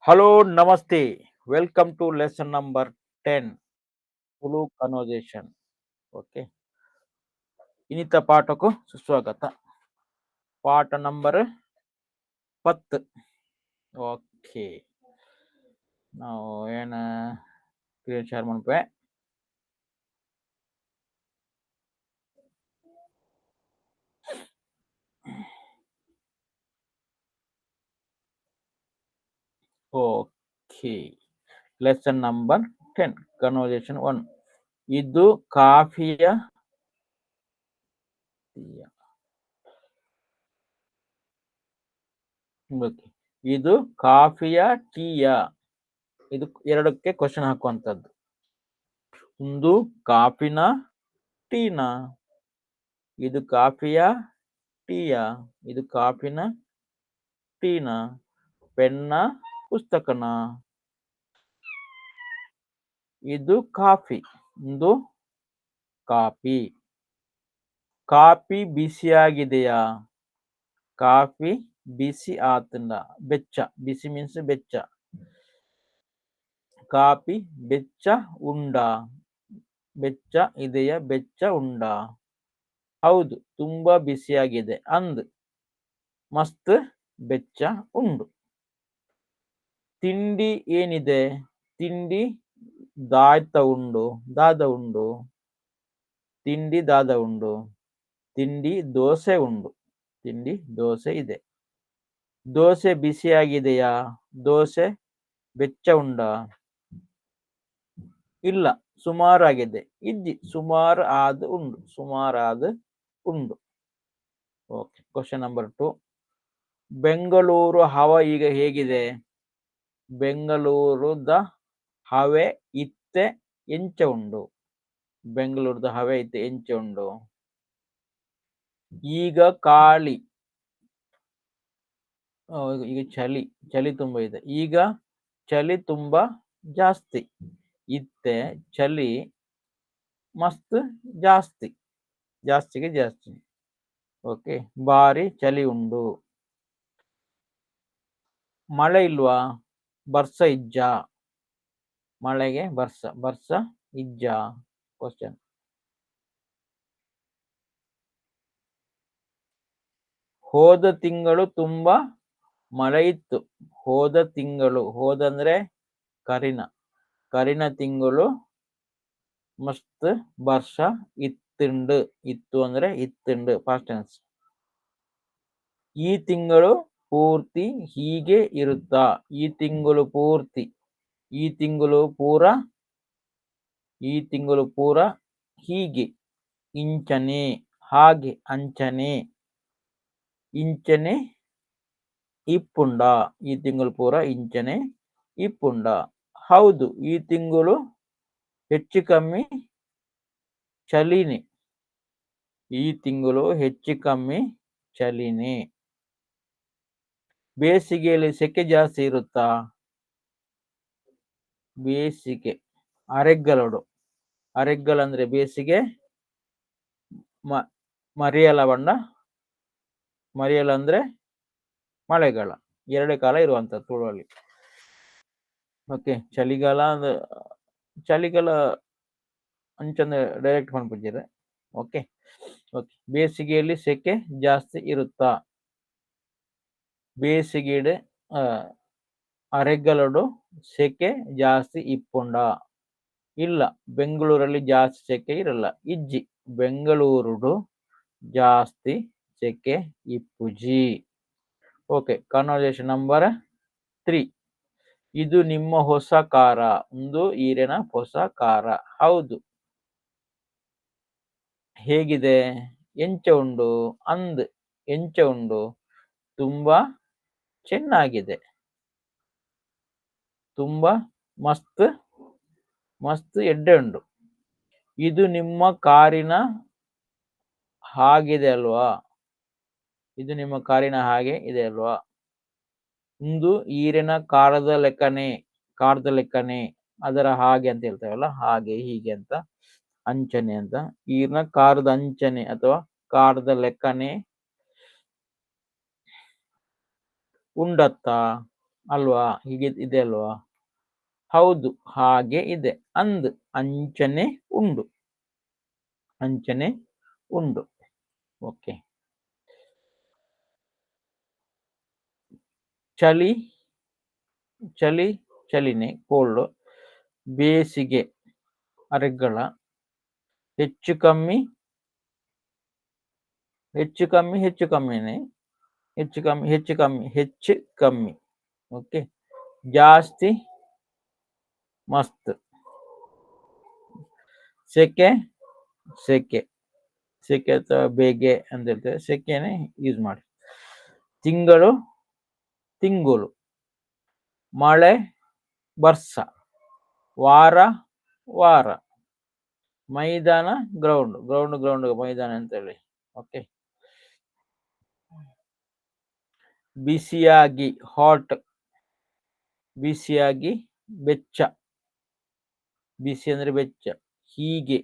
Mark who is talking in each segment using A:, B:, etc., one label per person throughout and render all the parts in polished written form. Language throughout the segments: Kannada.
A: Hello, Namaste. Welcome to lesson number 10, Tulu conversation. Okay. ಇನ್ನಿತ ಪಾಠಕ್ಕೂ ಸುಸ್ವಾಗತ. ಪಾಠ ನಂಬರ್ 10. ಓಕೆ. ನಾವು ಏನು ಸ್ಕ್ರೀನ್ ಶೇರ್ ಮಾಡ್ಬೇ. ಓಕೆ. Lesson number 10, conversation 1. ಇದು ಕಾಫಿಯ ಇದು ಕಾಫಿಯ ಟೀಯ. ಇದು ಎರಡಕ್ಕೆ ಕ್ವಶನ್ ಹಾಕುವಂಥದ್ದು. ಒಂದು ಕಾಫಿನ ಟೀನಾ, ಇದು ಕಾಫಿಯ ಟೀಯ, ಇದು ಕಾಫಿನ ಟೀನಾ, ಪೆನ್ನ ಪುಸ್ತಕನ. ಇದು ಕಾಫಿ, ಒಂದು ಕಾಫಿ. ಕಾಫಿ ಬಿಸಿಯಾಗಿದೆಯಾ, ಕಾಫಿ ಬಿಸಿ ಆತಂದ, ಬೆಚ್ಚ. ಬಿಸಿ ಮೀನ್ಸ್ ಬೆಚ್ಚ. ಕಾಫಿ ಬೆಚ್ಚ ಉಂಡಾ, ಬೆಚ್ಚ ಇದೆಯಾ, ಬೆಚ್ಚ ಉಂಡಾ. ಹೌದು, ತುಂಬಾ ಬಿಸಿಯಾಗಿದೆ. ಅಂದ್ ಮಸ್ತ್ ಬೆಚ್ಚ ಉಂಡು. ತಿಂಡಿ ಏನಿದೆ, ತಿಂಡಿ ದಾಯ್ತ ಉಂಡು, ದಾದ ಉಂಡು. ತಿಂಡಿ ದಾದ ಉಂಡು. ತಿಂಡಿ ದೋಸೆ ಉಂಡು, ತಿಂಡಿ ದೋಸೆ ಇದೆ. ದೋಸೆ ಬಿಸಿಯಾಗಿದೆಯಾ, ದೋಸೆ ಬೆಚ್ಚ ಉಂಡಾ. ಇಲ್ಲ, ಸುಮಾರಾಗಿದೆ. ಇಜ್ಜಿ ಸುಮಾರು ಆದ ಉಂಡು, ಸುಮಾರಾದ ಉಂಡು. ಓಕೆ. Question number 2. ಬೆಂಗಳೂರು ಹವ ಈಗ ಹೇಗಿದೆ. ಬೆಂಗಳೂರುದ ಹವೆ ಇತ್ತೆ ಎಂಚ ಉಂಡು. ಬೆಂಗಳೂರುದ ಹವೆ ಇತ್ತೆ ಎಂಚ ಉಂಡು. ಈಗ ಕಾಳಿ, ಈಗ ಚಳಿ, ಚಳಿ ತುಂಬಾ ಇದೆ. ಈಗ ಚಳಿ ತುಂಬಾ ಜಾಸ್ತಿ. ಇತ್ತೆ ಚಳಿ ಮಸ್ತ್ ಜಾಸ್ತಿ, ಜಾಸ್ತಿಗೆ ಜಾಸ್ತಿ. ಓಕೆ. ಬಾರಿ ಚಳಿ ಉಂಡು. ಮಳೆ ಇಲ್ವಾ, ಬರ್ಸ ಇಜ್ಜ. ಮಳೆಗೆ ಬರ್ಸ, ಬರ್ಸ ಇಜ್ಜ. ಕ್ವಶನ್. ಹೋದ ತಿಂಗಳು ತುಂಬಾ ಮಳೆ ಇತ್ತು. ಹೋದ ತಿಂಗಳು, ಹೋದಂದ್ರೆ ಕರಿನ, ಕರಿನ ತಿಂಗಳು ಮಸ್ತ್ ವರ್ಷ ಇತ್ತುಂಡು. ಇತ್ತು ಅಂದ್ರೆ ಇತ್ತುಂಡು, ಪಾಸ್ಟ್ ಟೆನ್ಸ್. ಈ ತಿಂಗಳು ಪೂರ್ತಿ ಹೀಗೆ ಇರುತ್ತಾ. ಈ ತಿಂಗಳು ಪೂರ್ತಿ, ಈ ತಿಂಗಳು ಪೂರ, ಈ ತಿಂಗಳು ಪೂರ ಹೀಗೆ. ಇಂಚನೆ ಹಾಗೆ, ಅಂಚನೆ. ಇಂಚನೆ ಇಪ್ಪುಂಡ, ಈ ತಿಂಗಳು ಪೂರ ಇಂಚನೆ ಇಪ್ಪುಂಡ. ಹೌದು, ಈ ತಿಂಗಳು ಹೆಚ್ಚು ಕಮ್ಮಿ ಚಳಿನೆ. ಈ ತಿಂಗಳು ಹೆಚ್ಚು ಕಮ್ಮಿ ಚಳಿನೆ. ಬೇಸಿಗೆಯಲ್ಲಿ ಸೆಕೆ ಜಾಸ್ತಿ ಇರುತ್ತಾ. ಬೇಸಿಗೆ ಅರೆಗ್ಗಲಡು. ಅರೆಗ್ಗಲ್ ಅಂದ್ರೆ ಬೇಸಿಗೆ, ಮರಿಯಲ ಬಣ್ಣ, ಮರಿಯಲ ಅಂದ್ರೆ ಮಳೆಗಾಲ. ಎರಡೇ ಕಾಲ ಇರುವಂತದ್ದು ತುಳುವಲ್ಲಿ. ಓಕೆ. ಚಳಿಗಾಲ ಅಂದ್ರೆ ಚಳಿಗಾಲ ಅಂಚಂದ ಡೈರೆಕ್ಟ್ ಮಾಡ್ಬಿಟ್ಟಿದ್ದಾರೆ. ಓಕೆ. ಓಕೆ. ಬೇಸಿಗೆಯಲ್ಲಿ ಸೆಕೆ ಜಾಸ್ತಿ ಇರುತ್ತಾ. ಬೇಸಿಗೆ ಅರೆಗ್ಗಲಡು ಸೆಕೆ ಜಾಸ್ತಿ ಇಪ್ಪುಂಡ. ಇಲ್ಲ, ಬೆಂಗಳೂರಲ್ಲಿ ಜಾಸ್ತಿ ಸೆಕೆ ಇರಲ್ಲ. ಇಜ್ಜಿ ಬೆಂಗಳೂರುಡು ಜಾಸ್ತಿ ಸೆಕೆ ಇಪ್ಪುಜಿ. ಓಕೆ. Conversation number 3. ಇದು ನಿಮ್ಮ ಹೊಸ ಕಾರ, ಒಂದು ಈರಿನ ಹೊಸ ಕಾರ. ಹೌದು. ಹೇಗಿದೆ, ಎಂಚ ಉಂಡು. ಅಂದ್ ಎಂಚ ಉಂಡು, ತುಂಬಾ ಚೆನ್ನಾಗಿದೆ. ತುಂಬಾ ಮಸ್ತ್, ಮಸ್ತ್ ಎಡ್ಡೆ ಉಂಡು. ಇದು ನಿಮ್ಮ ಕಾರಿನ ಹಾಗಿದೆ ಅಲ್ವಾ. ಇದು ನಿಮ್ಮ ಕಾರಿನ ಹಾಗೆ ಇದೆ ಅಲ್ವಾ. ಒಂದು ಈರಿನ ಕಾರದ ಲೆಕ್ಕನೆ, ಕಾರದ ಲೆಕ್ಕನೆ, ಅದರ ಹಾಗೆ ಅಂತ ಹೇಳ್ತೇವಲ್ಲ, ಹಾಗೆ ಹೀಗೆ ಅಂತ, ಅಂಚನೆ ಅಂತ. ಈರಿನ ಕಾರದ ಅಂಚನೆ ಅಥವಾ ಕಾರದ ಲೆಕ್ಕನೆ ಉಂಡತ್ತ. ಅಲ್ವಾ? ಹೀಗೆ ಇದೆ ಅಲ್ವಾ? ಹೌದು, ಹಾಗೆ ಇದೆ. ಅಂಚನೆ ಉಂಡು. ಅಂಚನೆ ಉಂಡು. ಓಕೆ. ಚಳಿ ಚಳಿ ಚಳಿನೇ ಕೋಲ್ಡ್. ಬೇಸಿಗೆ ಅರೆಗ್ಗಳ. ಹೆಚ್ಚು ಕಮ್ಮಿ ಹೆಚ್ಚು ಕಮ್ಮಿ ಹೆಚ್ಚು ಕಮ್ಮಿನೇ. ಹೆಚ್ಚು ಕಮ್ಮಿ ಹೆಚ್ಚು ಕಮ್ಮಿ ಹೆಚ್ಚು ಕಮ್ಮಿ. ಓಕೆ. ಜಾಸ್ತಿ ಮಸ್ತ್. ಸೆಕೆ ಸೆಕೆ ಸೆಕೆ ಅಥವಾ ಬೇಗೆ ಅಂತ ಹೇಳ್ತೇವೆ. ಸೆಕೆನೆ ಯೂಸ್ ಮಾಡಿ. ತಿಂಗಳು ತಿಂಗಳು. ಮಳೆ ವರ್ಷ. ವಾರ ವಾರ. ಮೈದಾನ ಗ್ರೌಂಡ್. ಗ್ರೌಂಡ್ ಮೈದಾನ ಅಂತ ಹೇಳಿ. ಓಕೆ. ಬಿಸಿಯಾಗಿ ಹಾಟ್. ಬಿಸಿಯಾಗಿ ಬೆಚ್ಚ. ಬಿಸಿ ಅಂದ್ರೆ ಬೆಚ್ಚ. ಹೀಗೆ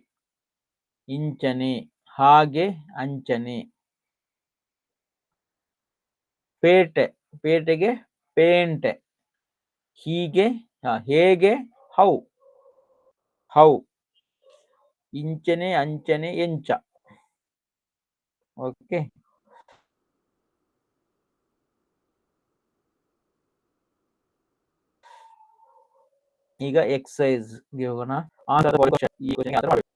A: ಇಂಚನೆ. ಹಾಗೆ ಅಂಚನೆ. ಪೇಟೆ. ಪೇಟೆಗೆ ಪೇಂಟೆ. ಹೀಗೆ ಹೇಗೆ ಹೌ. ಹೌ. ಇಂಚನೆ ಅಂಚನೆ ಎಂಚ. ಓಕೆ. ಈಗ ಎಕ್ಸಸೈಸ್ ಗೆ ಹೋಗೋಣ. ಈ ಕ್ವಶನ್ಗೆ ಆನ್ಸರ್ ಮಾಡಬೇಕು.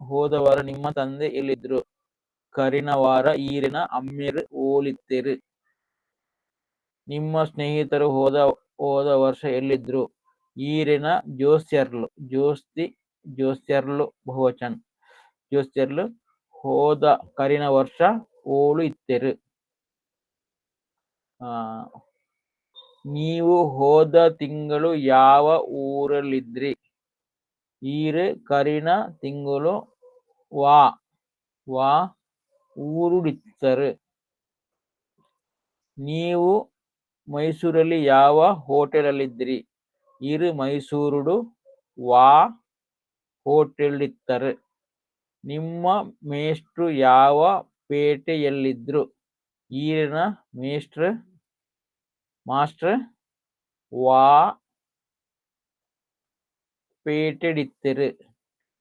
A: ಹೋದ ವಾರ ನಿಮ್ಮ ತಂದೆ ಎಲ್ಲಿದ್ರು? ಕರಿನ ವಾರ ಈರಿನ ಅಮ್ಮೆರು ಓಲಿತ್ತೆರು. ನಿಮ್ಮ ಸ್ನೇಹಿತರು ಹೋದ ವರ್ಷ ಎಲ್ಲಿದ್ರು? ಈರಿನ ಜೋಸ್ಯರ್ಲು. ಜೋಸ್ಯರ್ಲು ಬಹುವಚನ. ಜೋಸ್ಯರ್ಲು. ಹೋದ ಕರಿನ ವರ್ಷ ಓಳು ಇತ್ತೆರು. ನೀವು ಹೋದ ತಿಂಗಳು ಯಾವ ಊರಲ್ಲಿದ್ರಿ? ಈರು ಕರಿನ ತಿಂಗಳು ವಾ ಊರುಡಿತ್ತರು. ನೀವು ಮೈಸೂರಲ್ಲಿ ಯಾವ ಹೋಟೆಲಲ್ಲಿದ್ರಿ? ಇರು ಮೈಸೂರುಡು ವಾ ಹೋಟೆಲಿತ್ತರು. ನಿಮ್ಮ ಮೇಷ್ಟ್ರು ಯಾವ ಪೇಟೆಯಲ್ಲಿದ್ರು? ಈರಿನ ಮಾಸ್ಟರ್ ವಾ ಪೇಟೆಡಿತ್ತರು.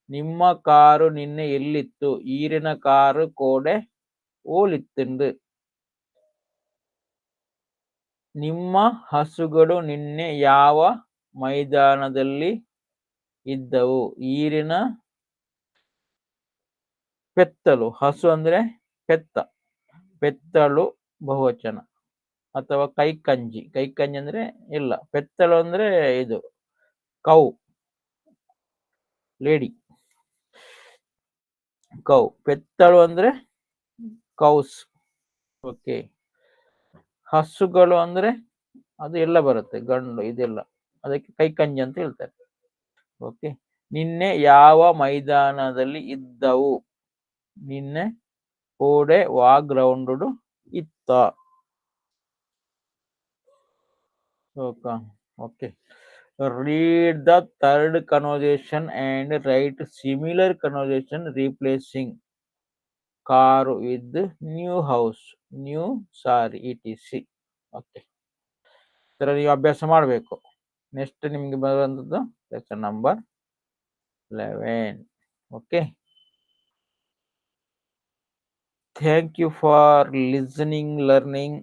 A: ನಿಮ್ಮ ಕಾರು ನಿನ್ನೆ ಎಲ್ಲಿತ್ತು? ಈರಿನ ಕಾರು ಕೋಡೆ ಓಲಿತ್ತುಂಡು. ನಿಮ್ಮ ಹಸುಗಳು ನಿನ್ನೆ ಯಾವ ಮೈದಾನದಲ್ಲಿ ಇದ್ದವು? ಈರಿನ ಪೆತ್ತಲು. ಹಸು ಅಂದ್ರೆ ಪೆತ್ತಲು ಬಹುವಚನ ಅಥವಾ ಕೈಕಂಜಿ. ಕೈಕಂಜಿ ಅಂದ್ರೆ ಇಲ್ಲ. ಪೆತ್ತಲು ಅಂದ್ರೆ ಇದು ಕೌ, ಲೇಡಿ. ಕೌ. ಪೆತ್ತಳು ಅಂದ್ರೆ ಕೌಸ್. ಓಕೆ. ಹಸುಗಳು ಅಂದ್ರೆ ಅದು ಎಲ್ಲ ಬರುತ್ತೆ, ಗಂಡು ಇದೆಲ್ಲ. ಅದಕ್ಕೆ ಕೈಕಂಜಿ ಅಂತ ಹೇಳ್ತಾರೆ. ಓಕೆ. ನಿನ್ನೆ ಯಾವ ಮೈದಾನದಲ್ಲಿ ಇದ್ದವು? ನಿನ್ನೆ ಕೋಡೆ ವಾ ಗ್ರೌಂಡ್ ಇತ್ತ. Okay. Read the third conversation and write similar conversation replacing car with new house, new saree, etc. Okay. ತರ ನೀವು ಅಭ್ಯಾಸ ಮಾಡಬೇಕು. ನೆಕ್ಸ್ಟ್ ನಿಮ್ಗೆ ಬರುವಂಥದ್ದು lesson number 11. Okay. Thank you for listening, learning.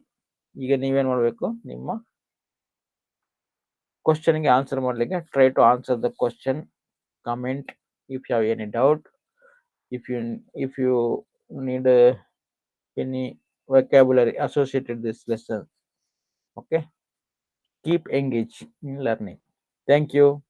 A: ಈಗ ನೀವೇನ್ ಮಾಡಬೇಕು? ನಿಮ್ಮ ಕ್ವಶನ್ಗೆ ಆನ್ಸರ್ ಮಾಡಲಿಕ್ಕೆ try to answer the question. Comment if you have any doubt. If you need any vocabulary associated this lesson. Okay. Keep engaged in learning. Thank you.